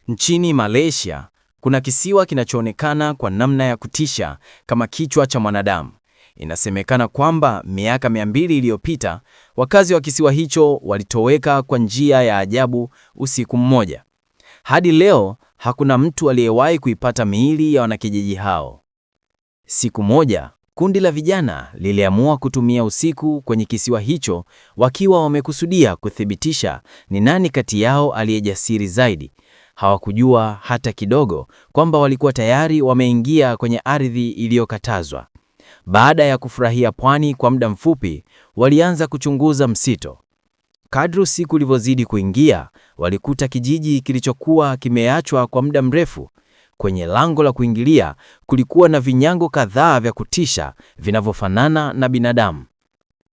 Nchini Malaysia, kuna kisiwa kinachoonekana kwa namna ya kutisha kama kichwa cha mwanadamu. Inasemekana kwamba miaka 200 iliyopita, wakazi wa kisiwa hicho walitoweka kwa njia ya ajabu usiku mmoja. Hadi leo, hakuna mtu aliyewahi kuipata miili ya wanakijiji hao. Siku moja, kundi la vijana liliamua kutumia usiku kwenye kisiwa hicho wakiwa wamekusudia kuthibitisha ni nani kati yao aliyejasiri zaidi. Hawakujua hata kidogo kwamba walikuwa tayari wameingia kwenye ardhi iliyokatazwa. Baada ya kufurahia pwani kwa muda mfupi, walianza kuchunguza msito. Kadri siku ilivyozidi kuingia, walikuta kijiji kilichokuwa kimeachwa kwa muda mrefu. Kwenye lango la kuingilia kulikuwa na vinyango kadhaa vya kutisha vinavyofanana na binadamu.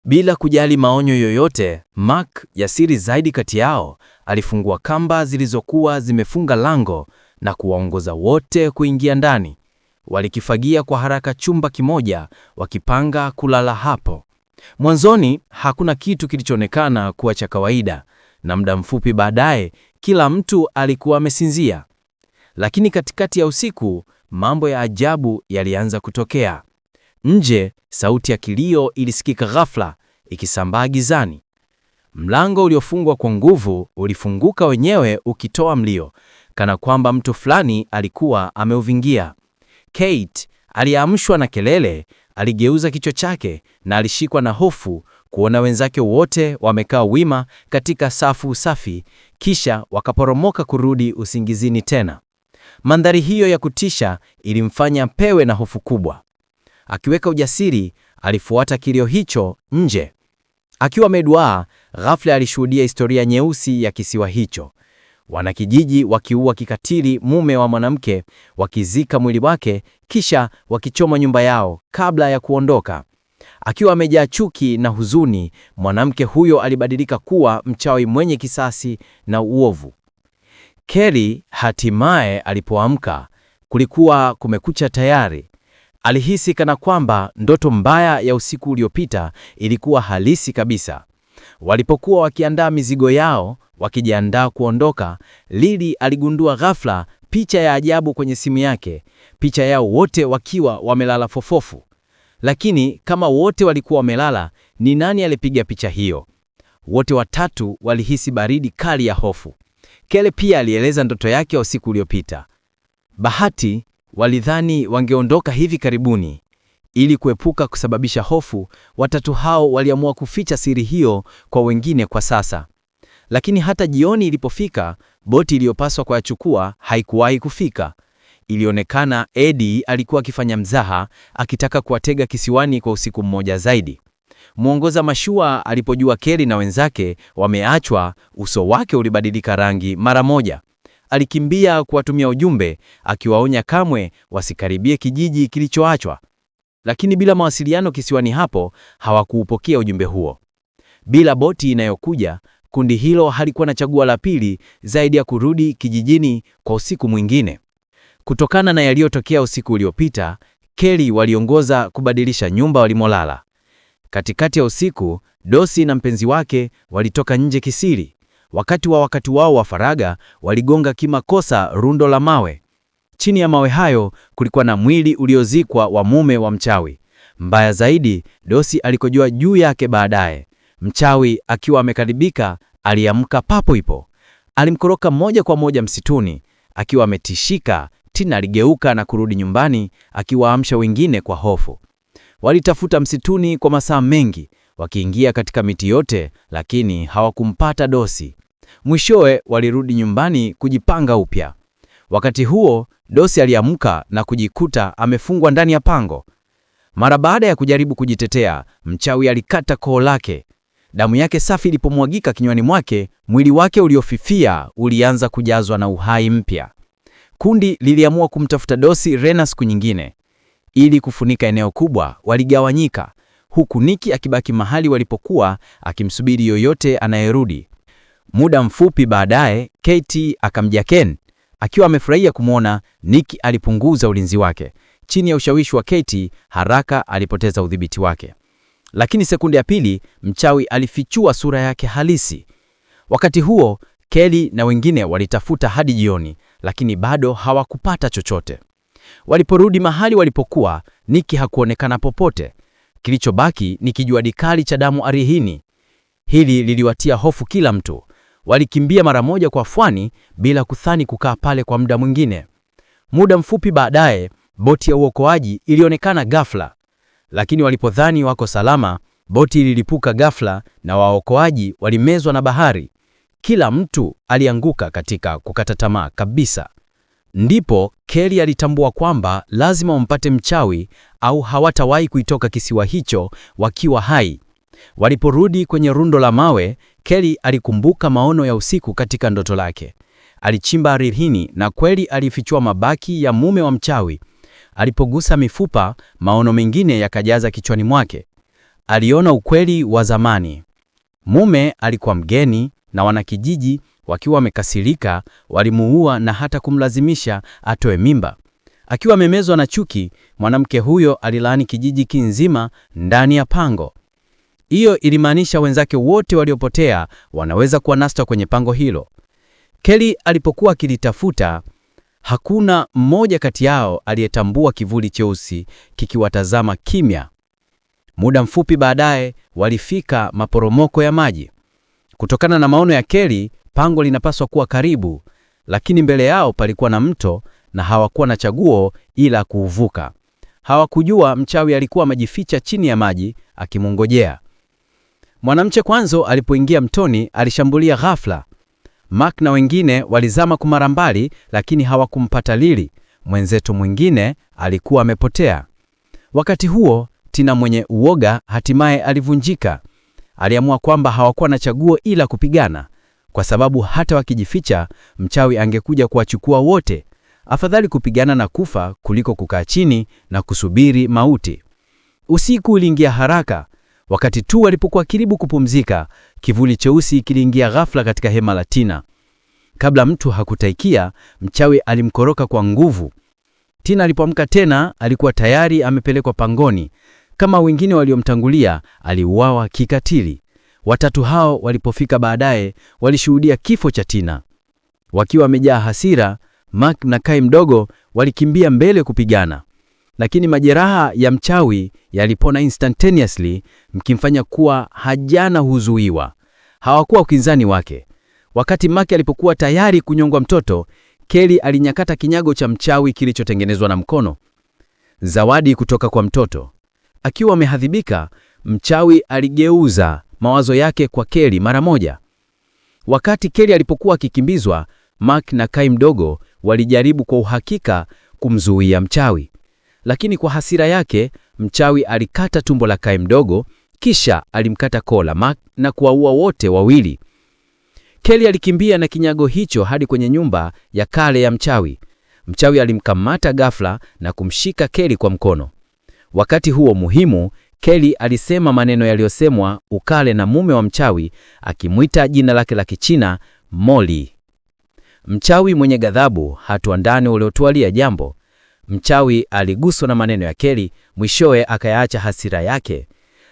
Bila kujali maonyo yoyote, Mark, jasiri zaidi kati yao, alifungua kamba zilizokuwa zimefunga lango na kuwaongoza wote kuingia ndani. Walikifagia kwa haraka chumba kimoja, wakipanga kulala hapo. Mwanzoni hakuna kitu kilichoonekana kuwa cha kawaida, na muda mfupi baadaye kila mtu alikuwa amesinzia. Lakini katikati ya usiku, mambo ya ajabu yalianza kutokea. Nje, sauti ya kilio ilisikika ghafla, ikisambaa gizani. Mlango uliofungwa kwa nguvu ulifunguka wenyewe ukitoa mlio, kana kwamba mtu fulani alikuwa ameuvingia. Kate aliamshwa na kelele, aligeuza kichwa chake na alishikwa na hofu kuona wenzake wote wamekaa wima katika safu safi, kisha wakaporomoka kurudi usingizini tena. Mandhari hiyo ya kutisha ilimfanya pewe na hofu kubwa. Akiweka ujasiri, alifuata kilio hicho nje. Akiwa ameduaa, ghafla alishuhudia historia nyeusi ya kisiwa hicho. Wanakijiji wakiua kikatili mume wa mwanamke, wakizika mwili wake, kisha wakichoma nyumba yao kabla ya kuondoka. Akiwa amejaa chuki na huzuni, mwanamke huyo alibadilika kuwa mchawi mwenye kisasi na uovu. Kelly hatimaye alipoamka, kulikuwa kumekucha tayari. Alihisi kana kwamba ndoto mbaya ya usiku uliopita ilikuwa halisi kabisa. Walipokuwa wakiandaa mizigo yao, wakijiandaa kuondoka, Lily aligundua ghafla picha ya ajabu kwenye simu yake, picha yao wote wakiwa wamelala fofofu. Lakini kama wote walikuwa wamelala, ni nani alipiga picha hiyo? Wote watatu walihisi baridi kali ya hofu. Kelly pia alieleza ndoto yake ya usiku uliopita. Bahati walidhani wangeondoka hivi karibuni. Ili kuepuka kusababisha hofu, watatu hao waliamua kuficha siri hiyo kwa wengine kwa sasa. Lakini hata jioni ilipofika, boti iliyopaswa kuyachukua haikuwahi kufika. Ilionekana Eddie alikuwa akifanya mzaha, akitaka kuwatega kisiwani kwa usiku mmoja zaidi. Mwongoza mashua alipojua Kelly na wenzake wameachwa, uso wake ulibadilika rangi mara moja. Alikimbia kuwatumia ujumbe, akiwaonya kamwe wasikaribie kijiji kilichoachwa. Lakini bila mawasiliano kisiwani hapo, hawakuupokea ujumbe huo. Bila boti inayokuja, kundi hilo halikuwa na chaguo la pili zaidi ya kurudi kijijini kwa usiku mwingine. Kutokana na yaliyotokea usiku uliopita, Kelly waliongoza kubadilisha nyumba walimolala. Katikati ya usiku, Dosi na mpenzi wake walitoka nje kisiri. Wakati wao wa faraga, waligonga kimakosa rundo la mawe. Chini ya mawe hayo kulikuwa na mwili uliozikwa wa mume wa mchawi. Mbaya zaidi, Dosi alikojua juu yake baadaye. Mchawi akiwa amekaribika, aliamka papo ipo. Alimkoroka moja kwa moja msituni. Akiwa ametishika, Tina aligeuka na kurudi nyumbani, akiwaamsha wengine kwa hofu. Walitafuta msituni kwa masaa mengi, wakiingia katika miti yote, lakini hawakumpata Dosi. Mwishowe walirudi nyumbani kujipanga upya. Wakati huo, Dosi aliamka na kujikuta amefungwa ndani ya pango. Mara baada ya kujaribu kujitetea, mchawi alikata koo lake. Damu yake safi ilipomwagika kinywani mwake, mwili wake uliofifia ulianza kujazwa na uhai mpya. Kundi liliamua kumtafuta Dosi Rena siku nyingine. Ili kufunika eneo kubwa, waligawanyika, huku Nikki akibaki mahali walipokuwa akimsubiri yoyote anayerudi. Muda mfupi baadaye, Katie akamjia Ken. Akiwa amefurahia kumwona, Nikki alipunguza ulinzi wake. Chini ya ushawishi wa Katie, haraka alipoteza udhibiti wake. Lakini sekunde ya pili, mchawi alifichua sura yake halisi. Wakati huo, Kelly na wengine walitafuta hadi jioni, lakini bado hawakupata chochote. Waliporudi mahali walipokuwa, Nick hakuonekana popote. Kilichobaki ni kijuadi kali cha damu ardhini. Hili liliwatia hofu kila mtu. Walikimbia mara moja kwa fwani bila kudhani kukaa pale kwa muda mwingine. Muda mfupi baadaye, boti ya uokoaji ilionekana ghafla. Lakini walipodhani wako salama, boti ililipuka ghafla na waokoaji walimezwa na bahari. Kila mtu alianguka katika kukata tamaa kabisa. Ndipo Kelly alitambua kwamba lazima wampate mchawi au hawatawahi kuitoka kisiwa hicho wakiwa hai. Waliporudi kwenye rundo la mawe, Kelly alikumbuka maono ya usiku katika ndoto lake. Alichimba ardhini na kweli alifichua mabaki ya mume wa mchawi. Alipogusa mifupa, maono mengine yakajaza kichwani mwake. Aliona ukweli wa zamani. Mume alikuwa mgeni na wanakijiji wakiwa wamekasirika walimuua na hata kumlazimisha atoe mimba. Akiwa amemezwa na chuki, mwanamke huyo alilaani kijiji kinzima ndani ya pango. Hiyo ilimaanisha wenzake wote waliopotea wanaweza kuwa nasta kwenye pango hilo. Kelly alipokuwa akilitafuta, hakuna mmoja kati yao aliyetambua kivuli cheusi kikiwatazama kimya. Muda mfupi baadaye walifika maporomoko ya maji. Kutokana na maono ya Kelly, pango linapaswa kuwa karibu, lakini mbele yao palikuwa na mto na hawakuwa na chaguo ila kuuvuka. Hawakujua mchawi alikuwa amejificha chini ya maji akimungojea. Mwanamke kwanza alipoingia mtoni alishambulia ghafla. Mark na wengine walizama kumara mbali, lakini hawakumpata Lily. Mwenzetu mwingine alikuwa amepotea. Wakati huo Tina mwenye uoga hatimaye alivunjika. Aliamua kwamba hawakuwa na chaguo ila kupigana, kwa sababu hata wakijificha mchawi angekuja kuwachukua wote. Afadhali kupigana na kufa kuliko kukaa chini na kusubiri mauti. Usiku uliingia haraka. Wakati tu walipokuwa karibu kupumzika, kivuli cheusi kiliingia ghafla katika hema la Tina. Kabla mtu hakutaikia, mchawi alimkoroka kwa nguvu. Tina alipoamka tena, alikuwa tayari amepelekwa pangoni. Kama wengine waliomtangulia, aliuawa kikatili. Watatu hao walipofika baadaye, walishuhudia kifo cha Tina. Wakiwa wamejaa hasira, Mark na Kai mdogo walikimbia mbele kupigana. Lakini majeraha ya mchawi yalipona instantaneously, mkimfanya kuwa hajana huzuiwa. Hawakuwa ukinzani wake. Wakati Mark alipokuwa tayari kunyongwa mtoto, Kelly alinyakata kinyago cha mchawi kilichotengenezwa na mkono. Zawadi kutoka kwa mtoto. Akiwa amehadhibika, mchawi aligeuza mawazo yake kwa Kelly mara moja. Wakati Kelly alipokuwa akikimbizwa, Mark na Kai mdogo walijaribu kwa uhakika kumzuia mchawi. Lakini kwa hasira yake, mchawi alikata tumbo la Kai mdogo, kisha alimkata koo la Mark na kuwaua wote wawili. Kelly alikimbia na kinyago hicho hadi kwenye nyumba ya kale ya mchawi. Mchawi alimkamata ghafla na kumshika Kelly kwa mkono. Wakati huo muhimu, Kelly alisema maneno yaliyosemwa ukale na mume wa mchawi, akimuita jina lake la Kichina, Molly. Mchawi mwenye ghadhabu hatuandani uliotualia jambo. Mchawi aliguswa na maneno ya Kelly, mwishowe akayaacha hasira yake.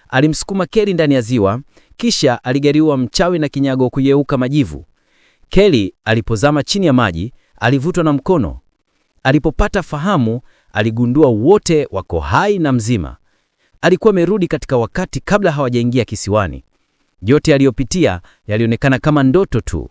Alimsukuma Kelly ndani ya ziwa, kisha aligariwa mchawi na kinyago kuyeuka majivu. Kelly alipozama chini ya maji, alivutwa na mkono. Alipopata fahamu, aligundua wote wako hai na mzima. Alikuwa amerudi katika wakati kabla hawajaingia kisiwani. Yote aliyopitia yalionekana kama ndoto tu.